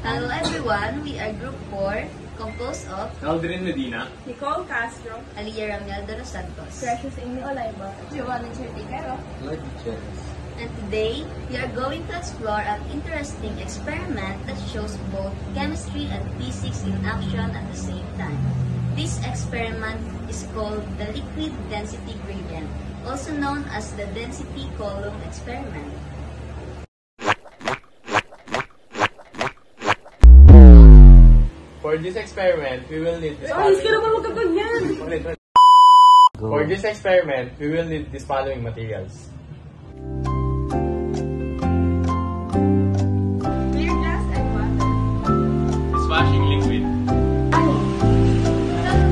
Hello everyone, we are Group 4, composed of Aldrin Medina, Nicole Castro, Aliyah Rangel de los Santos, Precious Amy Olaiba, Giovanna Cherticaro, and today we are going to explore an interesting experiment that shows both chemistry and physics in action at the same time. This experiment is called the liquid density gradient, also known as the density column experiment. For this experiment, we will need this For this experiment, we will need these following materials. clear glass and water. Dishwashing liquid,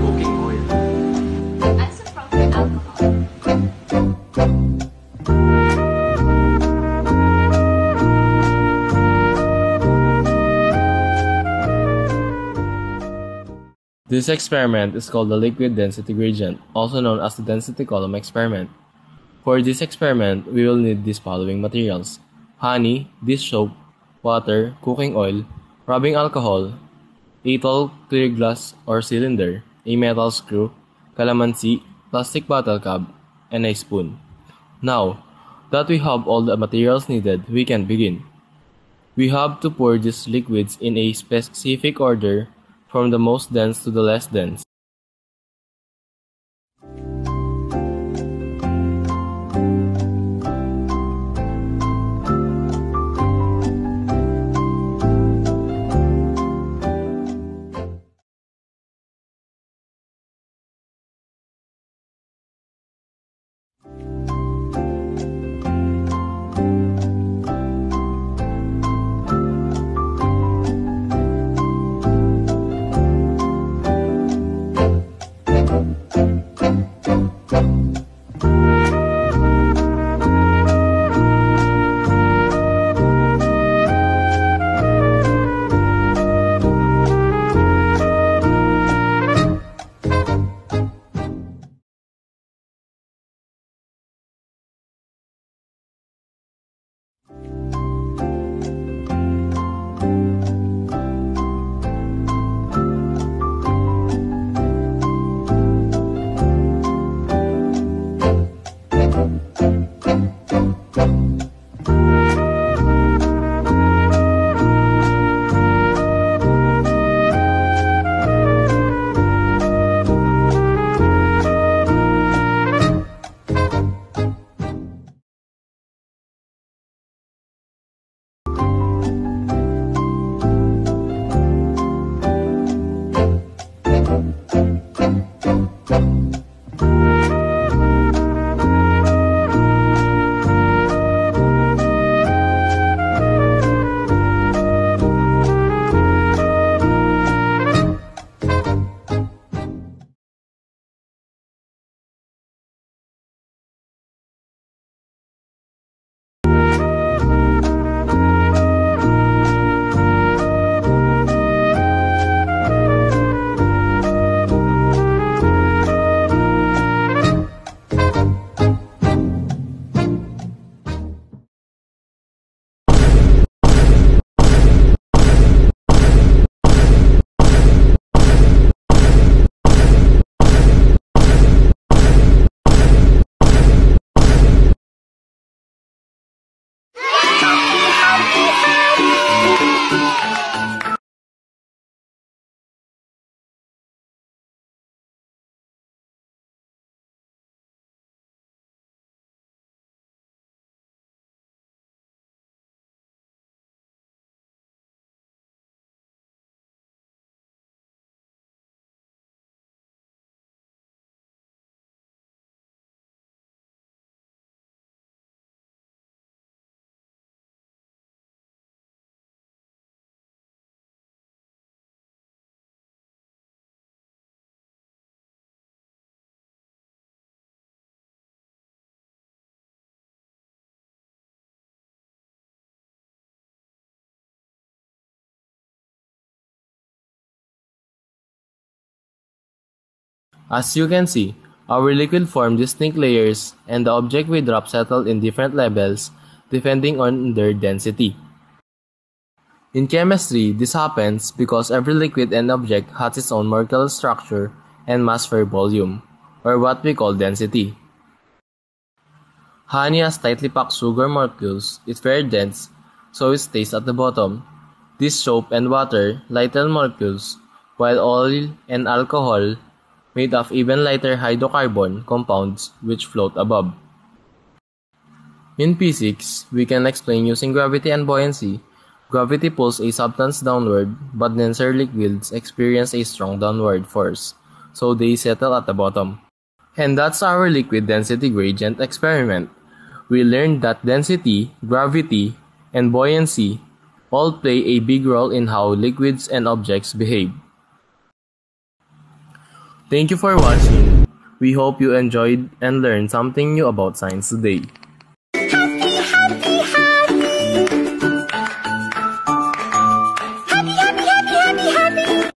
cooking oil, Isopropyl alcohol. This experiment is called the liquid density gradient, also known as the density column experiment. For this experiment, we will need these following materials: honey, dish soap, water, cooking oil, rubbing alcohol, a tall clear glass or cylinder, a metal screw, calamansi, plastic bottle cap, and a spoon. Now, that we have all the materials needed, we can begin. We have to pour these liquids in a specific order from the most dense to the less dense. As you can see, our liquid formed distinct layers and the object we drop settled in different levels depending on their density. In chemistry, this happens because every liquid and object has its own molecular structure and mass per volume, or what we call density. Honey has tightly packed sugar molecules. It's very dense, so it stays at the bottom. This soap and water, lighter molecules, while oil and alcohol made of even lighter hydrocarbon compounds which float above. In physics, we can explain using gravity and buoyancy. Gravity pulls a substance downward, but denser liquids experience a strong downward force, so they settle at the bottom. And that's our liquid density gradient experiment. We learned that density, gravity, and buoyancy all play a big role in how liquids and objects behave. Thank you for watching. We hope you enjoyed and learned something new about science today.